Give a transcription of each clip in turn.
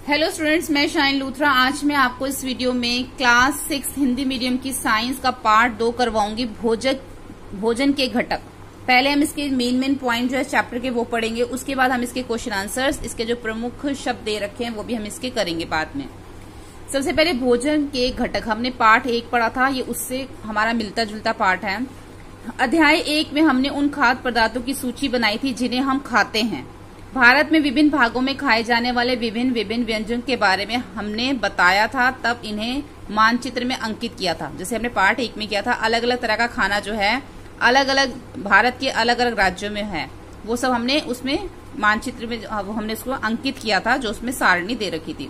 Hello students, मैं shine Luthra. आज मैं आपको इस वीडियो में क्लास 6 हिंदी मीडियम की साइंस का पार्ट 2 करवाऊंगी, भोजन के घटक। पहले हम इसके मेन पॉइंट जो है चैप्टर के वो पढ़ेंगे, उसके बाद हम इसके क्वेश्चन आंसर्स, इसके जो प्रमुख शब्द दे रखे हैं वो भी हम इसके करेंगे बाद में। सबसे पहले भोजन के घटक, हमने पार्ट 1 पढ़ा था, ये उससे हमारा मिलता जुलता पार्ट है। अध्याय 1 में हमने उन खाद्य पदार्थों की सूची बनाई थी जिन्हें हम खाते हैं। भारत में विभिन्न भागों में खाए जाने वाले विभिन्न व्यंजन के बारे में हमने बताया था, तब इन्हें मानचित्र में अंकित किया था। जैसे हमने पार्ट 1 में किया था, अलग अलग तरह का खाना जो है अलग अलग भारत के अलग अलग राज्यों में है, वो सब हमने उसमें मानचित्र में हमने उसको अंकित किया था, जो उसमें सारणी दे रखी थी।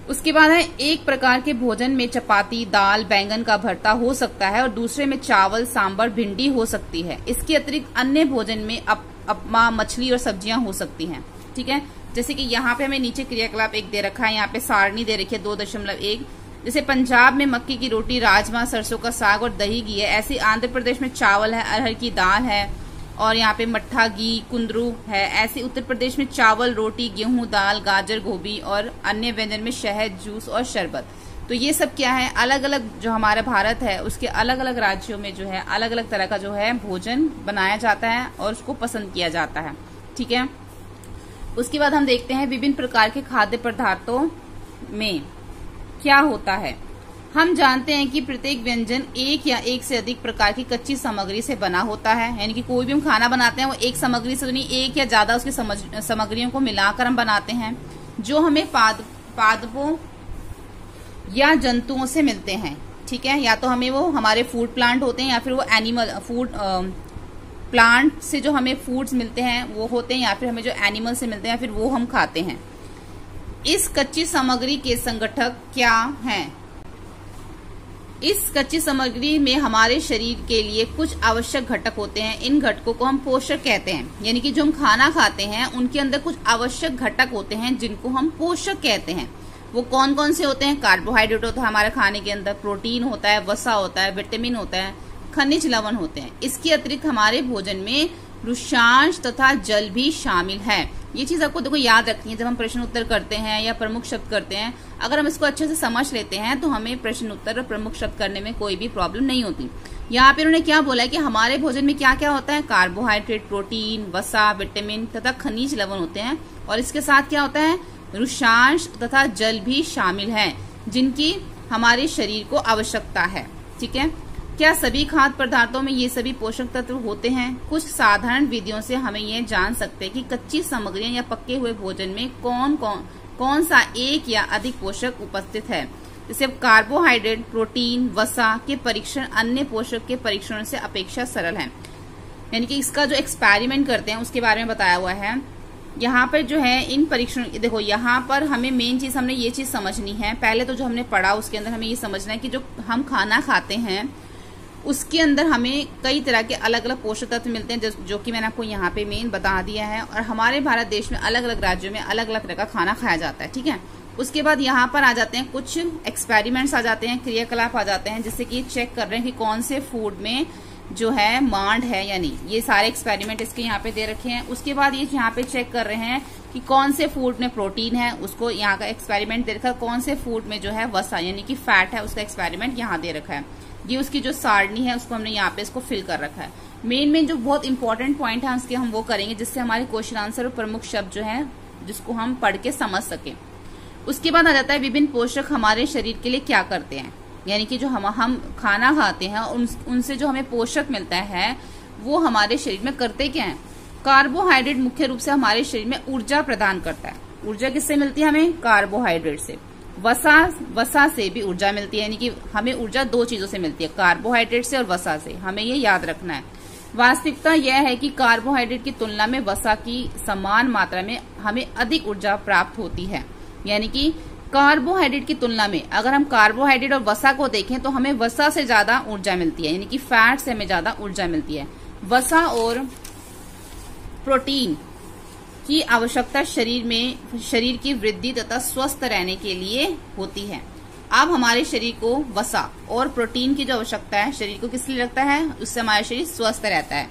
उसके बाद है, एक प्रकार के भोजन में चपाती, दाल, बैंगन का भरता हो सकता है और दूसरे में चावल, सांभर, भिंडी हो सकती है। इसके अतिरिक्त अन्य भोजन में उपमा, मछली और सब्जियां हो सकती हैं। ठीक है, जैसे कि यहाँ पे हमें नीचे क्रियाकलाप 1 दे रखा है, यहाँ पे सारणी दे रखी है 2.1। जैसे पंजाब में मक्की की रोटी, राजमा, सरसों का साग और दही घी है। ऐसे आंध्र प्रदेश में चावल है, अरहर की दाल है और यहाँ पे मट्ठा, घी, कुंदरू है। ऐसे उत्तर प्रदेश में चावल, रोटी, गेहूं, दाल, गाजर, गोभी और अन्य व्यंजन में शहद, जूस और शरबत। तो ये सब क्या है, अलग अलग जो हमारा भारत है उसके अलग अलग राज्यों में जो है अलग अलग तरह का जो है भोजन बनाया जाता है और उसको पसंद किया जाता है। ठीक है, उसके बाद हम देखते हैं विभिन्न प्रकार के खाद्य पदार्थों में क्या होता है। हम जानते हैं कि प्रत्येक व्यंजन एक या एक से अधिक प्रकार की कच्ची सामग्री से बना होता है। यानी कि कोई भी हम खाना बनाते हैं वो एक सामग्री से नहीं, एक या ज्यादा उसकी सामग्रियों को मिलाकर हम बनाते हैं, जो हमें पादपों या जंतुओं से मिलते हैं। ठीक है, या तो हमें वो हमारे फूड प्लांट होते हैं या फिर वो एनिमल फूड प्लांट से जो हमें फूड्स मिलते हैं वो होते हैं, या फिर हमें जो एनिमल से मिलते हैं फिर वो हम खाते हैं। इस कच्ची सामग्री के संगठक क्या हैं? इस कच्ची सामग्री में हमारे शरीर के लिए कुछ आवश्यक घटक होते हैं। इन घटकों को हम पोषक कहते हैं। यानी कि जो हम खाना खाते हैं उनके अंदर कुछ आवश्यक घटक होते हैं जिनको हम पोषक कहते हैं। वो कौन कौन से होते हैं? कार्बोहाइड्रेट होता है हमारे खाने के अंदर, प्रोटीन होता है, वसा होता है, विटामिन होता है, खनिज लवण होते हैं। इसके अतिरिक्त हमारे भोजन में रुक्षांश तथा जल भी शामिल है। ये चीज आपको देखो याद रखनी है जब हम प्रश्न उत्तर करते हैं या प्रमुख शब्द करते हैं। अगर हम इसको अच्छे से समझ लेते हैं तो हमें प्रश्न उत्तर और प्रमुख शब्द करने में कोई भी प्रॉब्लम नहीं होती। यहाँ पे उन्होंने क्या बोला है कि हमारे भोजन में क्या क्या होता है? कार्बोहाइड्रेट, प्रोटीन, वसा, विटामिन तथा खनिज लवण होते हैं, और इसके साथ क्या होता है? रुक्षांश तथा जल भी शामिल है, जिनकी हमारे शरीर को आवश्यकता है। ठीक है, क्या सभी खाद्य पदार्थों में ये सभी पोषक तत्व होते हैं? कुछ साधारण विधियों से हमें ये जान सकते हैं कि कच्ची सामग्रियां या पके हुए भोजन में कौन सा एक या अधिक पोषक उपस्थित है। जैसे कार्बोहाइड्रेट, प्रोटीन, वसा के परीक्षण अन्य पोषक के परीक्षण से अपेक्षा सरल है। यानी कि इसका जो एक्सपेरिमेंट करते हैं उसके बारे में बताया हुआ है। यहाँ पर जो है इन परीक्षण, देखो यहाँ पर हमें मेन चीज हमने ये चीज समझनी है। पहले तो जो हमने पढ़ा उसके अंदर हमें ये समझना है कि जो हम खाना खाते हैं उसके अंदर हमें कई तरह के अलग अलग पोषक तत्व मिलते हैं, जो कि मैंने आपको यहाँ पे मेन बता दिया है। और हमारे भारत देश में अलग अलग राज्यों में अलग अलग तरह का खाना खाया जाता है। ठीक है, उसके बाद यहाँ पर आ जाते हैं कुछ एक्सपेरिमेंट्स आ जाते हैं, क्रियाकलाप आ जाते हैं, जिससे कि चेक कर रहे हैं कि कौन से फूड में जो है मांड है या नहीं। ये सारे एक्सपेरिमेंट इसके यहाँ पे दे रखे हैं। उसके बाद ये यहाँ पे चेक कर रहे हैं कि कौन से फूड में प्रोटीन है, उसको यहाँ का एक्सपेरिमेंट दे रखा है। कौन से फूड में जो है वसा यानी कि फैट है, उसका एक्सपेरिमेंट यहाँ दे रखा है। ये उसकी जो सारणी है उसको हमने यहाँ पे इसको फिल कर रखा है। मेन जो बहुत इंपॉर्टेंट पॉइंट है उसके हम वो करेंगे, जिससे हमारे क्वेश्चन आंसर और प्रमुख शब्द जो है जिसको हम पढ़ के समझ सके। उसके बाद आ जाता है विभिन्न पोषक हमारे शरीर के लिए क्या करते हैं। यानी कि जो हम खाना खाते हैं उनसे जो हमें पोषक मिलता है वो हमारे शरीर में करते क्या है? कार्बोहाइड्रेट मुख्य रूप से हमारे शरीर में ऊर्जा प्रदान करता है। ऊर्जा किससे मिलती है? हमें कार्बोहाइड्रेट से। वसा से भी ऊर्जा मिलती है। यानी कि हमें ऊर्जा 2 चीजों से मिलती है, कार्बोहाइड्रेट से और वसा से। हमें ये याद रखना है। वास्तविकता यह है कि कार्बोहाइड्रेट की तुलना में वसा की समान मात्रा में हमें अधिक ऊर्जा प्राप्त होती है। यानी कि कार्बोहाइड्रेट की तुलना में अगर हम कार्बोहाइड्रेट और वसा को देखें तो हमें वसा से ज्यादा ऊर्जा मिलती है। यानी कि फैट से हमें ज्यादा ऊर्जा मिलती है। वसा और प्रोटीन की आवश्यकता शरीर की वृद्धि तथा स्वस्थ रहने के लिए होती है। अब हमारे शरीर को वसा और प्रोटीन की जो आवश्यकता है शरीर को किस लिए लगता है? उससे हमारा शरीर स्वस्थ रहता है।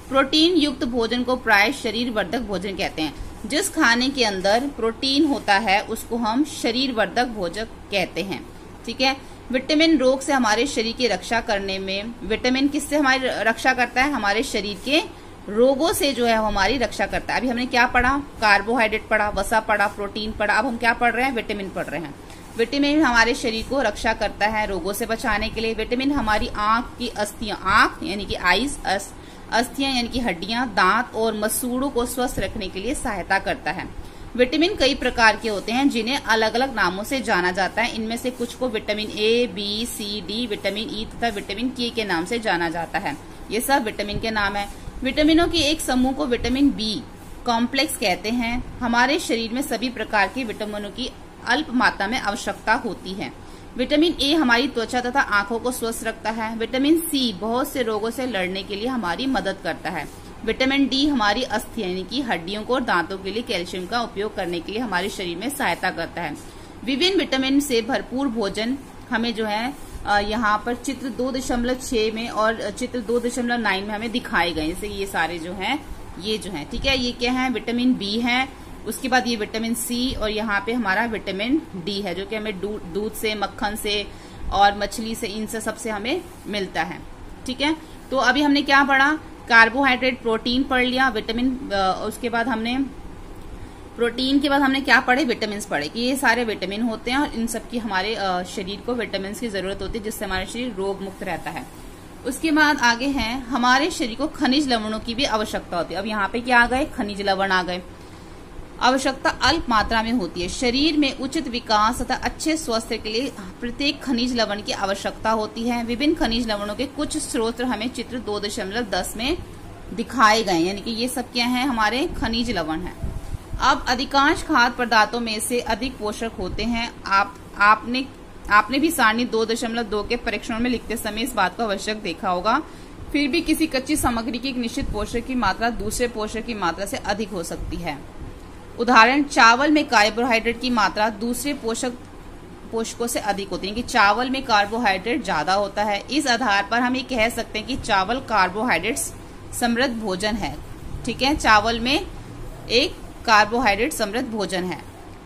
प्रोटीन युक्त भोजन को प्राय शरीर वर्धक भोजन कहते हैं। जिस खाने के अंदर प्रोटीन होता है उसको हम शरीर वर्धक भोजन कहते हैं। ठीक है। विटामिन रोग से हमारे शरीर की रक्षा करने में, विटामिन किससे हमारी रक्षा करता है? हमारे शरीर के रोगों से जो है वो हमारी रक्षा करता है। अभी हमने क्या पढ़ा? कार्बोहाइड्रेट पढ़ा, वसा पढ़ा, प्रोटीन पढ़ा। अब हम क्या पढ़ रहे हैं? विटामिन पढ़ रहे हैं। विटामिन हमारे शरीर को रक्षा करता है रोगों से बचाने के लिए। विटामिन हमारी आंख की अस्थियां, आंख यानी कि आईज, अस्थियां यानी कि हड्डियां, दांत और मसूड़ों को स्वस्थ रखने के लिए सहायता करता है। विटामिन कई प्रकार के होते हैं जिन्हें अलग अलग नामों से जाना जाता है। इनमें से कुछ को vitamin A, B, C, D, vitamin E तथा विटामिन के नाम से जाना जाता है। ये सब विटामिन के नाम है। विटामिनों के एक समूह को विटामिन बी कॉम्प्लेक्स कहते हैं। हमारे शरीर में सभी प्रकार के विटामिनों की अल्प मात्रा में आवश्यकता होती है। विटामिन ए हमारी त्वचा तथा आंखों को स्वस्थ रखता है। विटामिन सी बहुत से रोगों से लड़ने के लिए हमारी मदद करता है। विटामिन डी हमारी अस्थि यानी कि हड्डियों को और दांतों के लिए कैल्शियम का उपयोग करने के लिए हमारे शरीर में सहायता करता है। विभिन्न विटामिन से भरपूर भोजन हमें जो है यहाँ पर चित्र 2.6 में और चित्र 2.9 में हमें दिखाए गए। जैसे ये सारे जो हैं ये जो है, ठीक है, ये क्या है? विटामिन बी है। उसके बाद ये विटामिन सी और यहाँ पे हमारा विटामिन डी है जो कि हमें दूध से, मक्खन से और मछली से, इनसे सबसे हमें मिलता है। ठीक है। तो अभी हमने क्या पढ़ा? कार्बोहाइड्रेट, प्रोटीन पढ़ लिया, विटामिन, उसके बाद हमने प्रोटीन के बाद हमने क्या पढ़े? विटामिन पढ़े कि ये सारे विटामिन होते हैं और इन सब की हमारे शरीर को विटामिन की जरूरत होती है जिससे हमारा शरीर रोग मुक्त रहता है। उसके बाद आगे है हमारे शरीर को खनिज लवणों की भी आवश्यकता होती है। अब यहाँ पे क्या आ गए? खनिज लवण आ गए। आवश्यकता अल्प मात्रा में होती है। शरीर में उचित विकास तथा अच्छे स्वास्थ्य के लिए प्रत्येक खनिज लवण की आवश्यकता होती है। विभिन्न खनिज लवणों के कुछ स्रोत हमें चित्र 2.10 में दिखाए गए, यानी कि ये सब क्या है? हमारे खनिज लवण है। अब अधिकांश खाद्य पदार्थों में से अधिक पोषक होते हैं। आपने भी सारणी 2.2 के परीक्षणों में लिखते समय इस बात को आवश्यक देखा होगा। फिर भी किसी कच्ची सामग्री की एक निश्चित पोषक की मात्रा दूसरे पोषक की मात्रा से अधिक हो सकती है। उदाहरण, चावल में कार्बोहाइड्रेट की मात्रा दूसरे पोषकों से अधिक होती है कि चावल में कार्बोहाइड्रेट ज्यादा होता है। इस आधार पर हम ये कह सकते हैं कि चावल कार्बोहाइड्रेट समृद्ध भोजन है। ठीक है, चावल में एक कार्बोहाइड्रेट समृद्ध भोजन है।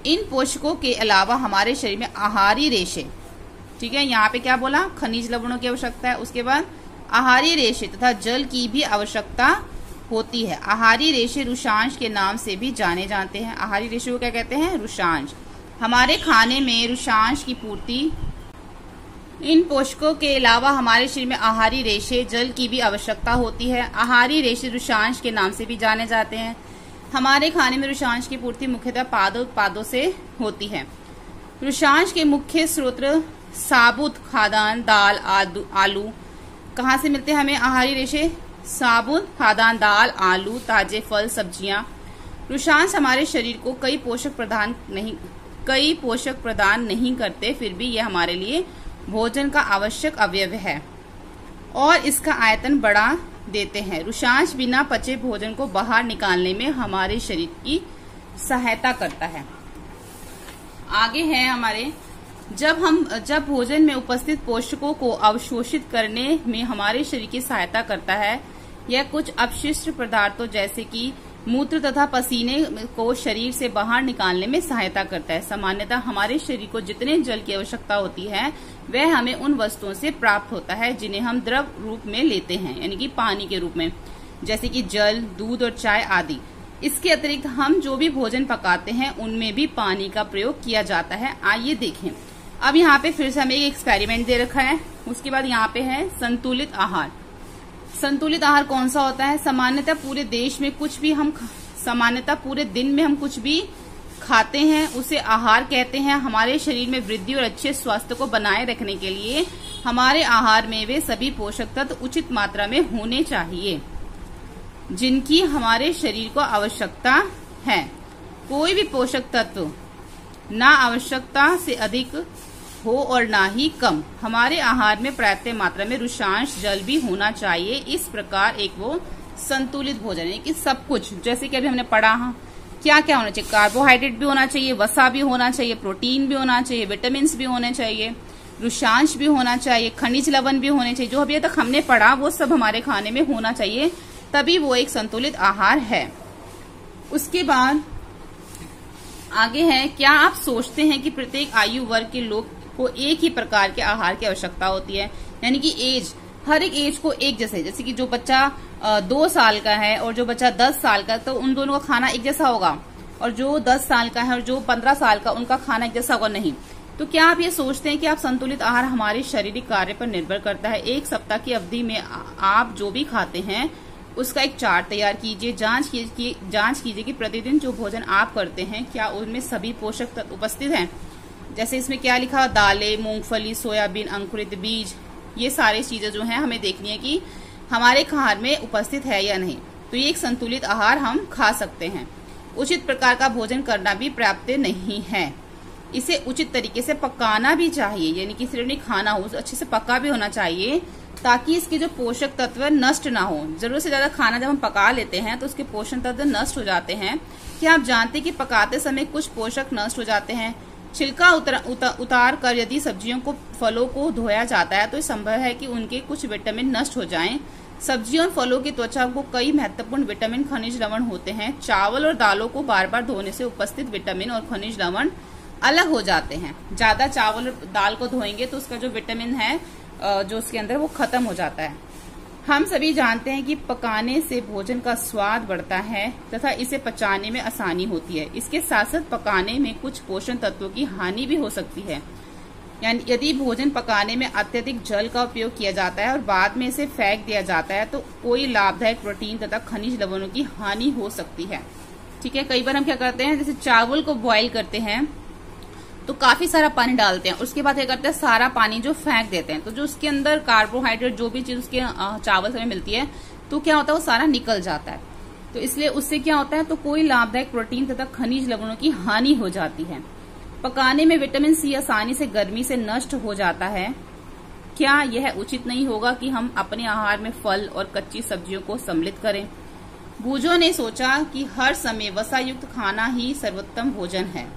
इन पोषकों के अलावा हमारे शरीर में आहारी रेशे, ठीक है, यहाँ पे क्या बोला? खनिज लवणों की आवश्यकता है। उसके बाद आहारी रेशे तथा जल की भी आवश्यकता होती है। आहारी रेशे रुशांश के नाम से भी जाने जाते हैं। आहारी रेशे को क्या कहते हैं? रुशांश। हमारे खाने में रुशांश की पूर्ति, इन पोषकों के अलावा हमारे शरीर में आहारी रेशे, जल की भी आवश्यकता होती है। आहारी रेशे रुशांश के नाम से भी जाने जाते हैं। हमारे खाने में रुशांश की पूर्ति मुख्यतः पादप उत्पादों से होती है। रुशांश के मुख्य स्रोत साबुत खाद्यान्न, दाल, आलू। कहाँ से मिलते हैं हमें आहारी रेशे? साबुत खाद्यान्न, दाल, आलू, ताजे फल, सब्जियां। रुशांश हमारे शरीर को कई पोषक प्रदान नहीं करते, फिर भी यह हमारे लिए भोजन का आवश्यक अवयव है और इसका आयतन बढ़ा देते हैं। रुशांश बिना पचे भोजन को बाहर निकालने में हमारे शरीर की सहायता करता है। आगे है हमारे, जब भोजन में उपस्थित पोषकों को अवशोषित करने में हमारे शरीर की सहायता करता है। यह कुछ अपशिष्ट पदार्थों जैसे कि मूत्र तथा पसीने को शरीर से बाहर निकालने में सहायता करता है। सामान्यतः हमारे शरीर को जितने जल की आवश्यकता होती है वह हमें उन वस्तुओं से प्राप्त होता है जिन्हें हम द्रव रूप में लेते हैं, यानी कि पानी के रूप में, जैसे कि जल, दूध और चाय आदि। इसके अतिरिक्त हम जो भी भोजन पकाते हैं उनमें भी पानी का प्रयोग किया जाता है। आइए देखें। अब यहाँ पे फिर से हमें एक एक्सपेरिमेंट दे रखा है। उसके बाद यहाँ पे है संतुलित आहार। संतुलित आहार कौन सा होता है? सामान्यतः पूरे दिन में हम कुछ भी खाते हैं उसे आहार कहते हैं। हमारे शरीर में वृद्धि और अच्छे स्वास्थ्य को बनाए रखने के लिए हमारे आहार में वे सभी पोषक तत्व उचित मात्रा में होने चाहिए जिनकी हमारे शरीर को आवश्यकता है। कोई भी पोषक तत्व ना आवश्यकता से अधिक हो और ना ही कम। हमारे आहार में पर्याप्त मात्रा में रुशांश, जल भी होना चाहिए। इस प्रकार एक वो संतुलित भोजन है कि सब कुछ, जैसे कि अभी हमने पढ़ा, क्या क्या होना चाहिए? कार्बोहाइड्रेट भी होना चाहिए, वसा भी होना चाहिए, प्रोटीन भी होना चाहिए, विटामिन भी होने चाहिए, रुशांश भी होना चाहिए, खनिज लवण भी होने चाहिए। जो अभी तक हमने पढ़ा वो सब हमारे खाने में होना चाहिए, तभी वो एक संतुलित आहार है। उसके बाद आगे है, क्या आप सोचते हैं कि प्रत्येक आयु वर्ग के लोग को एक ही प्रकार के आहार की आवश्यकता होती है? यानी कि एज, हर एक एज को एक जैसे कि जो बच्चा 2 साल का है और जो बच्चा 10 साल का, तो उन दोनों का खाना एक जैसा होगा, और जो 10 साल का है और जो 15 साल का, उनका खाना एक जैसा होगा नहीं। तो क्या आप ये सोचते हैं कि आप संतुलित आहार हमारे शारीरिक कार्य पर निर्भर करता है? एक सप्ताह की अवधि में आप जो भी खाते हैं उसका एक चार्ट तैयार कीजिए। जांच कीजिए कि प्रतिदिन जो भोजन आप करते हैं क्या उनमें सभी पोषक तत्व उपस्थित हैं। जैसे इसमें क्या लिखा, दालें, मूंगफली, सोयाबीन, अंकुरित बीज, ये सारी चीजें जो हैं हमें देखनी है कि हमारे आहार में उपस्थित है या नहीं। तो ये एक संतुलित आहार हम खा सकते हैं। उचित प्रकार का भोजन करना भी पर्याप्त नहीं है, इसे उचित तरीके से पकाना भी चाहिए, यानी कि सिर्फ नहीं खाना हो, अच्छे से पका भी होना चाहिए ताकि इसके जो पोषक तत्व नष्ट ना हो। जरूरत से ज्यादा खाना जब हम पका लेते हैं तो उसके पोषक तत्व नष्ट हो जाते हैं। क्या आप जानते हैं कि पकाते समय कुछ पोषक नष्ट हो जाते हैं? छिलका उतार कर यदि सब्जियों को, फलों को धोया जाता है तो संभव है कि उनके कुछ विटामिन नष्ट हो जाएं। सब्जियों और फलों की त्वचा को कई महत्वपूर्ण विटामिन, खनिज लवण होते हैं। चावल और दालों को बार बार धोने से उपस्थित विटामिन और खनिज लवण अलग हो जाते हैं। ज्यादा चावल और दाल को धोएंगे तो उसका जो विटामिन है जो उसके अंदर वो खत्म हो जाता है। हम सभी जानते हैं कि पकाने से भोजन का स्वाद बढ़ता है तथा इसे पचाने में आसानी होती है। इसके साथ साथ पकाने में कुछ पोषण तत्वों की हानि भी हो सकती है। यानी यदि भोजन पकाने में अत्यधिक जल का उपयोग किया जाता है और बाद में इसे फेंक दिया जाता है तो कोई लाभदायक प्रोटीन तथा खनिज लवणों की हानि हो सकती है। ठीक है, कई बार हम क्या करते हैं, जैसे चावल को बॉईल करते हैं तो काफी सारा पानी डालते हैं, उसके बाद क्या करते हैं, सारा पानी जो फेंक देते हैं, तो जो उसके अंदर कार्बोहाइड्रेट जो भी चीज उसके चावल से मिलती है तो क्या होता है, वो सारा निकल जाता है। तो इसलिए उससे क्या होता है, तो कोई लाभदायक प्रोटीन तथा खनिज लवणों की हानि हो जाती है। पकाने में विटामिन सी आसानी से गर्मी से नष्ट हो जाता है। क्या यह उचित नहीं होगा कि हम अपने आहार में फल और कच्ची सब्जियों को सम्मिलित करें? बूजो ने सोचा कि हर समय वसायुक्त खाना ही सर्वोत्तम भोजन है।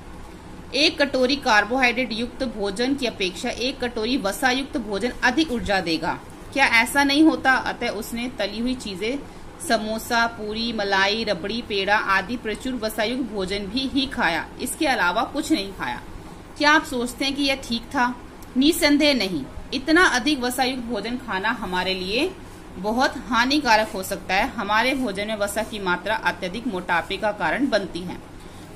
एक कटोरी कार्बोहाइड्रेट युक्त भोजन की अपेक्षा एक कटोरी वसायुक्त भोजन अधिक ऊर्जा देगा। क्या ऐसा नहीं होता? अतः उसने तली हुई चीजें, समोसा, पूरी, मलाई, रबड़ी, पेड़ा आदि प्रचुर वसायुक्त भोजन भी ही खाया, इसके अलावा कुछ नहीं खाया। क्या आप सोचते हैं कि यह ठीक था? निसंदेह नहीं। इतना अधिक वसायुक्त भोजन खाना हमारे लिए बहुत हानिकारक हो सकता है। हमारे भोजन में वसा की मात्रा अत्यधिक मोटापे का कारण बनती है।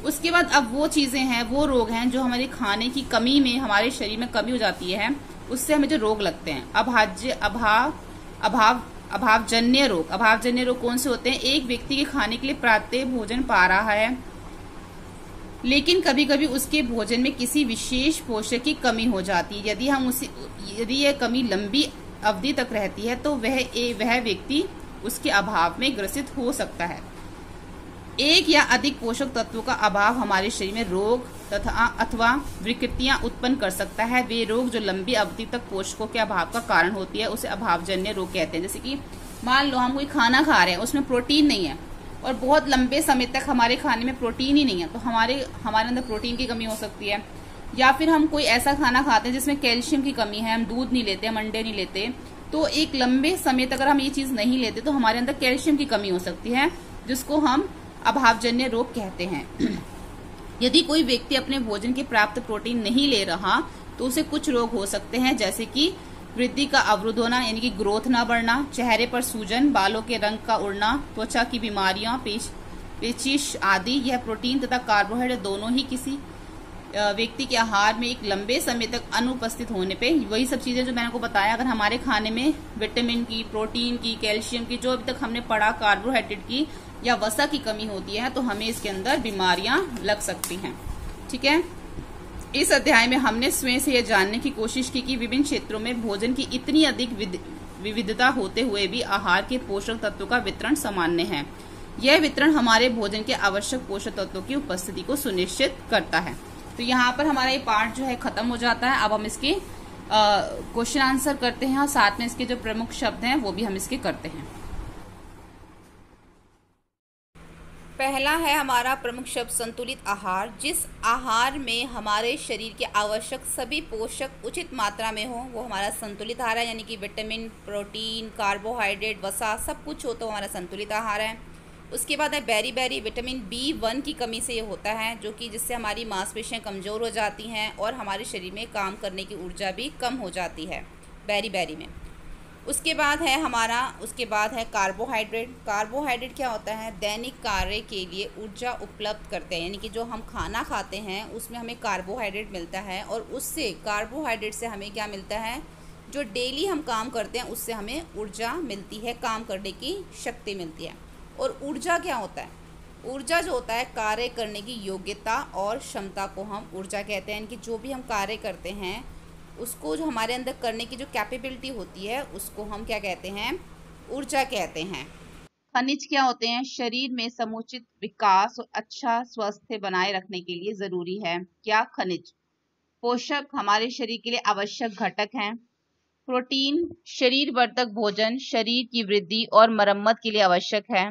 उसके बाद अब वो चीजें हैं, वो रोग हैं जो हमारे खाने की कमी में हमारे शरीर में कमी हो जाती है, उससे हमें जो रोग लगते हैं, अभावजन्य रोग कौन से होते हैं? एक व्यक्ति के खाने के लिए प्रातः भोजन पा रहा है लेकिन कभी कभी उसके भोजन में किसी विशेष पोषक की कमी हो जाती है। यदि यह कमी लंबी अवधि तक रहती है तो वह व्यक्ति उसके अभाव में ग्रसित हो सकता है। एक या अधिक पोषक तत्वों का अभाव हमारे शरीर में रोग अथवा विकृतियां उत्पन्न कर सकता है। वे रोग जो लंबी अवधि तक पोषकों के अभाव का कारण होती है उसे अभावजन्य रोग कहते हैं। जैसे कि मान लो हम कोई खाना खा रहे हैं, उसमें प्रोटीन नहीं है और बहुत लंबे समय तक हमारे खाने में प्रोटीन ही नहीं है, तो हमारे अंदर प्रोटीन की कमी हो सकती है। या फिर हम कोई ऐसा खाना खाते हैं जिसमें कैल्शियम की कमी है, हम दूध नहीं लेते, हम अंडे नहीं लेते, तो एक लंबे समय तक अगर हम ये चीज नहीं लेते तो हमारे अंदर कैल्शियम की कमी हो सकती है, जिसको हम अभावजन्य रोग कहते हैं। यदि कोई व्यक्ति अपने भोजन के प्राप्त प्रोटीन नहीं ले रहा तो उसे कुछ रोग हो सकते हैं, जैसे कि वृद्धि का अवरुद्ध होना, यानी कि ग्रोथ ना बढ़ना, चेहरे पर सूजन, बालों के रंग का उड़ना, त्वचा की बीमारियां, पेचिश आदि। यह प्रोटीन तथा कार्बोहाइड्रेट दोनों ही किसी व्यक्ति के आहार में एक लंबे समय तक अनुपस्थित होने पे, वही सब चीजें जो मैंने आपको बताया, अगर हमारे खाने में विटामिन की, प्रोटीन की, कैल्शियम की, जो अभी तक हमने पढ़ा, कार्बोहाइड्रेट की या वसा की कमी होती है तो हमें इसके अंदर बीमारियां लग सकती हैं। ठीक है, इस अध्याय में हमने स्वयं से यह जानने की कोशिश की कि विभिन्न क्षेत्रों में भोजन की इतनी अधिक विविधता होते हुए भी आहार के पोषक तत्वों का वितरण सामान्य है। यह वितरण हमारे भोजन के आवश्यक पोषक तत्वों की उपस्थिति को सुनिश्चित करता है। तो यहाँ पर हमारा ये पार्ट जो है खत्म हो जाता है। अब हम इसके क्वेश्चन आंसर करते हैं और साथ में इसके जो प्रमुख शब्द हैं वो भी हम इसके करते हैं। पहला है हमारा प्रमुख शब्द संतुलित आहार। जिस आहार में हमारे शरीर के आवश्यक सभी पोषक उचित मात्रा में हो वो हमारा संतुलित आहार है, यानी कि विटामिन, प्रोटीन, कार्बोहाइड्रेट, वसा सब कुछ हो तो हमारा संतुलित आहार है। उसके बाद है बेरी बेरी, विटामिन B1 की कमी से ये होता है, जो कि जिससे हमारी मांसपेशियां कमज़ोर हो जाती हैं और हमारे शरीर में काम करने की ऊर्जा भी कम हो जाती है बेरी बेरी में। उसके बाद है कार्बोहाइड्रेट। कार्बोहाइड्रेट क्या होता है, दैनिक कार्य के लिए ऊर्जा उपलब्ध करते हैं, यानी कि जो हम खाना खाते हैं उसमें हमें कार्बोहाइड्रेट मिलता है, और उससे कार्बोहाइड्रेट से हमें क्या मिलता है, जो डेली हम काम करते हैं उससे हमें ऊर्जा मिलती है, काम करने की शक्ति मिलती है। और ऊर्जा क्या होता है, ऊर्जा जो होता है कार्य करने की योग्यता और क्षमता को हम ऊर्जा कहते हैं, कि जो भी हम कार्य करते हैं उसको जो हमारे अंदर करने की जो कैपेबिलिटी होती है उसको हम क्या कहते हैं, ऊर्जा कहते हैं। खनिज क्या होते हैं, शरीर में समुचित विकास और अच्छा स्वास्थ्य बनाए रखने के लिए जरूरी है। क्या, खनिज। पोषक हमारे शरीर के लिए आवश्यक घटक हैं। प्रोटीन शरीर वर्धक भोजन शरीर की वृद्धि और मरम्मत के लिए आवश्यक है।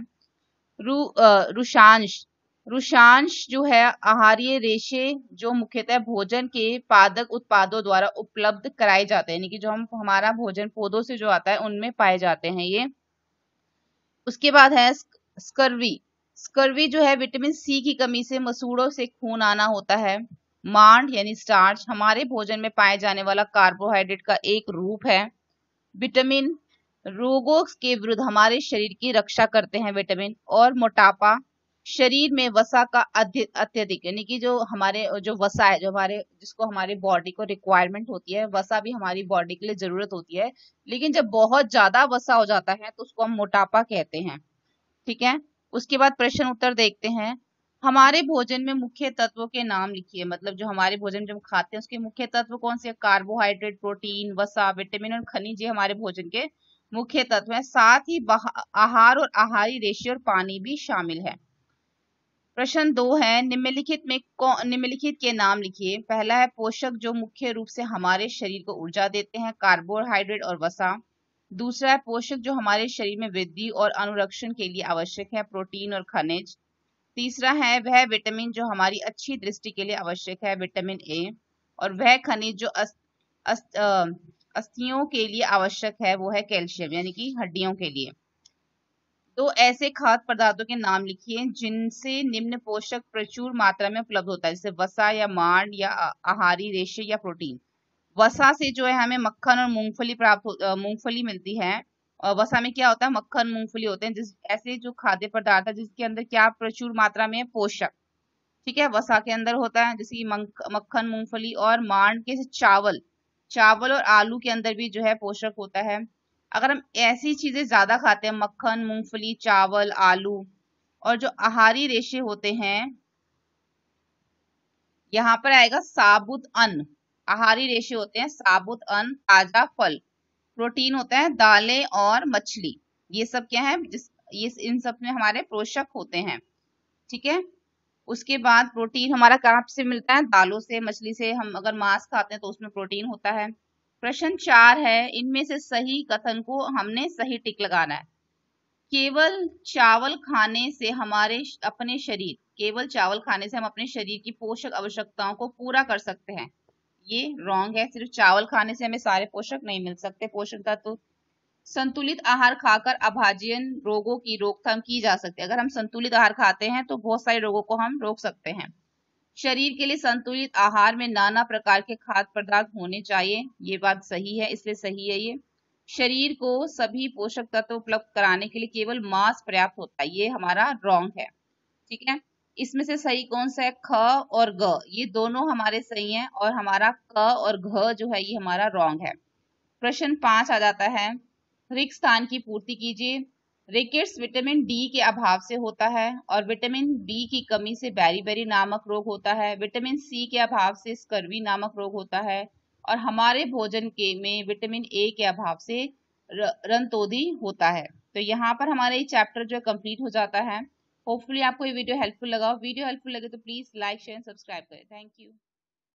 रुशांश जो है आहारीय रेशे जो मुख्यतः भोजन के पादप उत्पादों द्वारा उपलब्ध कराए जाते हैं, यानी कि जो हमारा भोजन पौधों से जो आता है उनमें पाए जाते हैं ये। उसके बाद है स्कर्वी। स्कर्वी जो है विटामिन C की कमी से मसूड़ों से खून आना होता है। मांड यानी स्टार्च हमारे भोजन में पाए जाने वाला कार्बोहाइड्रेट का एक रूप है। विटामिन रोगों के विरुद्ध हमारे शरीर की रक्षा करते हैं विटामिन। और मोटापा शरीर में वसा का अत्यधिक, यानी कि जो वसा है, जो जिसको हमारे बॉडी को रिक्वायरमेंट होती है, वसा भी हमारी बॉडी के लिए जरूरत होती है, लेकिन जब बहुत ज्यादा वसा हो जाता है तो उसको हम मोटापा कहते हैं। ठीक है, उसके बाद प्रश्न उत्तर देखते हैं। हमारे भोजन में मुख्य तत्वों के नाम लिखिए, मतलब जो हमारे भोजन जब खाते हैं उसके मुख्य तत्व कौन से, कार्बोहाइड्रेट, प्रोटीन, वसा, विटामिन और खनिज, ये हमारे भोजन के मुख्य तत्व हैं। साथ ही आहार और आहारी रेशे और पानी भी शामिल है। प्रश्न 2 है, निम्नलिखित के नाम लिखिए। पहला है पोषक जो मुख्य रूप से हमारे शरीर को ऊर्जा देते हैं, कार्बोहाइड्रेट और वसा। दूसरा है पोषक जो हमारे शरीर में वृद्धि और अनुरक्षण के लिए आवश्यक है, प्रोटीन और खनिज। तीसरा है वह विटामिन जो हमारी अच्छी दृष्टि के लिए आवश्यक है, विटामिन ए। और वह खनिज जो अस्थियों के लिए आवश्यक है, वो है कैल्शियम, यानी कि हड्डियों के लिए। तो ऐसे खाद्य पदार्थों के नाम लिखिए जिनसे निम्न पोषक प्रचुर मात्रा में उपलब्ध होता है, जैसे वसा या मांड या आहारी रेशे या प्रोटीन। वसा से जो है हमें मक्खन और मूंगफली मिलती है। और वसा में क्या होता है, मक्खन मूंगफली होते हैं, ऐसे जो खाद्य पदार्थ है जिसके अंदर क्या प्रचुर मात्रा में पोषक, ठीक है, वसा के अंदर होता है, जैसे कि मक्खन मूंगफली। और मांड के चावल और आलू के अंदर भी जो है पोषक होता है। अगर हम ऐसी चीजें ज्यादा खाते हैं, मक्खन, मूंगफली, चावल, आलू, और जो आहारी रेशे होते हैं, यहाँ पर आएगा साबुत अन्न। आहारी रेशे होते हैं साबुत अन्न, ताजा फल। प्रोटीन होता है दालें और मछली। ये सब क्या है, इन सब में हमारे पोषक होते हैं। ठीक है, उसके बाद प्रोटीन हमारा कहाँ से मिलता है, दालों से, मछली से। हम अगर मांस खाते हैं तो उसमें प्रोटीन होता है। प्रश्न 4 है, इनमें से सही कथन को हमने सही टिक लगाना है। केवल चावल खाने से हम अपने शरीर की पोषक आवश्यकताओं को पूरा कर सकते हैं, ये रॉन्ग है। सिर्फ चावल खाने से हमें सारे पोषक नहीं मिल सकते, पोषक तत्व। संतुलित आहार खाकर अभाज्य रोगों की रोकथाम की जा सकती है। अगर हम संतुलित आहार खाते हैं तो बहुत सारे रोगों को हम रोक सकते हैं। शरीर के लिए संतुलित आहार में नाना प्रकार के खाद्य पदार्थ होने चाहिए, ये बात सही है, इसलिए सही है ये। शरीर को सभी पोषक तत्व उपलब्ध कराने के लिए केवल मांस पर्याप्त होता है, ये हमारा रॉन्ग है। ठीक है, इसमें से सही कौन सा है, ख और ग, ये दोनों हमारे सही हैं, और हमारा क और घ जो है ये हमारा रॉन्ग है। प्रश्न 5 आ जाता है, रिक्त स्थान की पूर्ति कीजिए। रिकेट्स विटामिन डी के अभाव से होता है, और विटामिन बी की कमी से बेरी नामक रोग होता है। विटामिन सी के अभाव से स्कर्वी नामक रोग होता है, और हमारे भोजन में विटामिन ए के अभाव से रंतोदी होता है। तो यहाँ पर हमारा ये चैप्टर जो है कंप्लीट हो जाता है। होपफुली आपको ये वीडियो हेल्पफुल लगा। वीडियो हेल्पफुल लगे तो प्लीज लाइक, शेयर, सब्सक्राइब करें। Thank you.